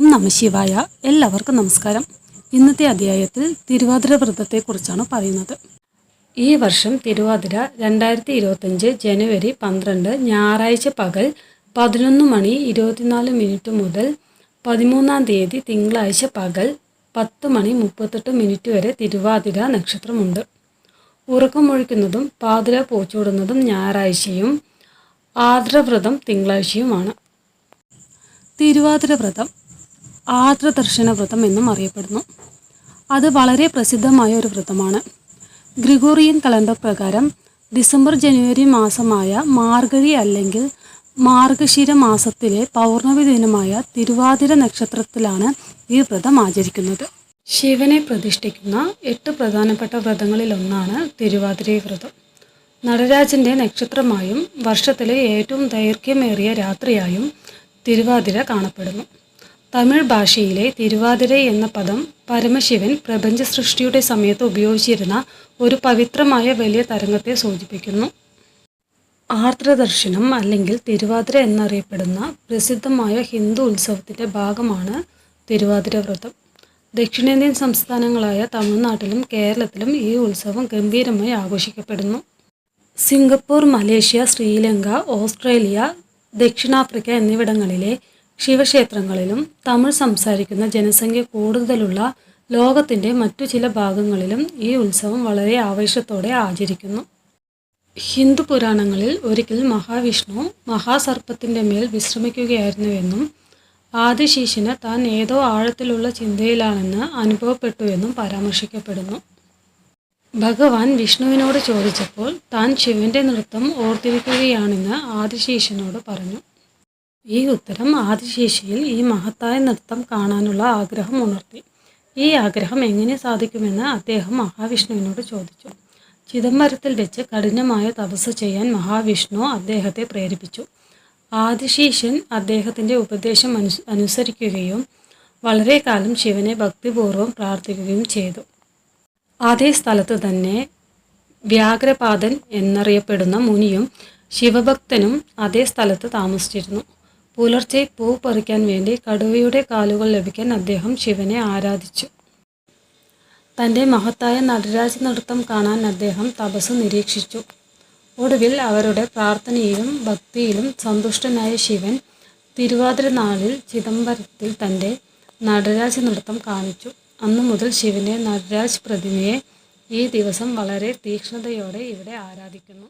ഓം നമ ശിവായ. എല്ലാവർക്കും നമസ്കാരം. ഇന്നത്തെ അധ്യായത്തിൽ തിരുവാതിര വ്രതത്തെക്കുറിച്ചാണ് പറയുന്നത്. ഈ വർഷം തിരുവാതിര 2025 ജനുവരി 12 ഞായറാഴ്ച പകൽ 11:24 മുതൽ 13-ാം തീയതി തിങ്കളാഴ്ച പകൽ 10:38 വരെ തിരുവാതിര നക്ഷത്രമുണ്ട്. ഉറക്കമൊഴിക്കുന്നതും പാതിര പൂച്ചൂടുന്നതും ഞായറാഴ്ചയും ആർദ്രവ്രതം തിങ്കളാഴ്ചയുമാണ്. തിരുവാതിര വ്രതം ആർദ്രദർശന വ്രതം എന്നും അറിയപ്പെടുന്നു. അത് വളരെ പ്രസിദ്ധമായ ഒരു വ്രതമാണ്. ഗ്രിഗോറിയൻ കലണ്ടർ പ്രകാരം ഡിസംബർ ജനുവരി മാസമായ മാർഗഴി അല്ലെങ്കിൽ മാർഗശിര മാസത്തിലെ പൗർണമി ദിനമായ തിരുവാതിര നക്ഷത്രത്തിലാണ് ഈ വ്രതം ആചരിക്കുന്നത്. ശിവനെ പ്രതിഷ്ഠിക്കുന്ന 8 പ്രധാനപ്പെട്ട വ്രതങ്ങളിലൊന്നാണ് തിരുവാതിര വ്രതം. നടരാജൻ്റെ നക്ഷത്രമായും വർഷത്തിലെ ഏറ്റവും ദൈർഘ്യമേറിയ രാത്രിയായും തിരുവാതിര കാണപ്പെടുന്നു. തമിഴ് ഭാഷയിലെ തിരുവാതിര എന്ന പദം പരമശിവൻ പ്രപഞ്ച സൃഷ്ടിയുടെ സമയത്ത് ഉപയോഗിച്ചിരുന്ന ഒരു പവിത്രമായ വലിയ തരംഗത്തെ സൂചിപ്പിക്കുന്നു. ആർദ്രദർശനം അല്ലെങ്കിൽ തിരുവാതിര എന്നറിയപ്പെടുന്ന പ്രസിദ്ധമായ ഹിന്ദു ഉത്സവത്തിൻ്റെ ഭാഗമാണ് തിരുവാതിര വ്രതം. ദക്ഷിണേന്ത്യൻ സംസ്ഥാനങ്ങളായ തമിഴ്നാട്ടിലും കേരളത്തിലും ഈ ഉത്സവം ഗംഭീരമായി ആഘോഷിക്കപ്പെടുന്നു. സിംഗപ്പൂർ, മലേഷ്യ, ശ്രീലങ്ക, ഓസ്ട്രേലിയ, ദക്ഷിണാഫ്രിക്ക എന്നിവിടങ്ങളിലെ ശിവക്ഷേത്രങ്ങളിലും തമിഴ് സംസാരിക്കുന്ന ജനസംഖ്യ കൂടുതലുള്ള ലോകത്തിൻ്റെ മറ്റു ചില ഭാഗങ്ങളിലും ഈ ഉത്സവം വളരെ ആവേശത്തോടെ ആചരിക്കുന്നു. ഹിന്ദു പുരാണങ്ങളിൽ ഒരിക്കൽ മഹാവിഷ്ണു മഹാസർപ്പത്തിൻ്റെ മേൽ വിശ്രമിക്കുകയായിരുന്നുവെന്നും ആദിശേഷന് താൻ ഏതോ ആഴത്തിലുള്ള ചിന്തയിലാണെന്ന് അനുഭവപ്പെട്ടുവെന്നും പരാമർശിക്കപ്പെടുന്നു. ഭഗവാൻ വിഷ്ണുവിനോട് ചോദിച്ചപ്പോൾ താൻ ശിവൻ്റെ നൃത്തം ഓർത്തിരിക്കുകയാണെന്ന് ആദിശേഷനോട് പറഞ്ഞു. ഈ ഉത്തരം ആദിശേഷിയിൽ ഈ മഹത്തായ നൃത്തം കാണാനുള്ള ആഗ്രഹം ഉണർത്തി. ഈ ആഗ്രഹം എങ്ങനെ സാധിക്കുമെന്ന് അദ്ദേഹം മഹാവിഷ്ണുവിനോട് ചോദിച്ചു. ചിദംബരത്തിൽ വെച്ച് കഠിനമായ തപസ് ചെയ്യാൻ മഹാവിഷ്ണു അദ്ദേഹത്തെ പ്രേരിപ്പിച്ചു. ആദിശേഷൻ അദ്ദേഹത്തിൻ്റെ ഉപദേശം അനുസരിക്കുകയും വളരെ കാലം ശിവനെ ഭക്തിപൂർവ്വം പ്രാർത്ഥിക്കുകയും ചെയ്തു. അതേ സ്ഥലത്ത് തന്നെ വ്യാഘ്രപാദൻ എന്നറിയപ്പെടുന്ന മുനിയും ശിവഭക്തനും അതേ സ്ഥലത്ത് താമസിച്ചിരുന്നു. പുലർച്ചെ പൂ പറിക്കാൻ വേണ്ടി കടുവയുടെ കാലുകൾ ലഭിക്കാൻ അദ്ദേഹം ശിവനെ ആരാധിച്ചു. തൻ്റെ മഹത്തായ നടരാജ നൃത്തം കാണാൻ അദ്ദേഹം തപസ് നിരീക്ഷിച്ചു. ഒടുവിൽ അവരുടെ പ്രാർത്ഥനയിലും ഭക്തിയിലും സന്തുഷ്ടനായ ശിവൻ തിരുവാതിര നാളിൽ ചിദംബരത്തിൽ തൻ്റെ നടരാജ നൃത്തം കാണിച്ചു. അന്നു മുതൽ ശിവൻ്റെ നടരാജ് പ്രതിമയെ ഈ ദിവസം വളരെ തീക്ഷ്ണതയോടെ ഇവിടെ ആരാധിക്കുന്നു.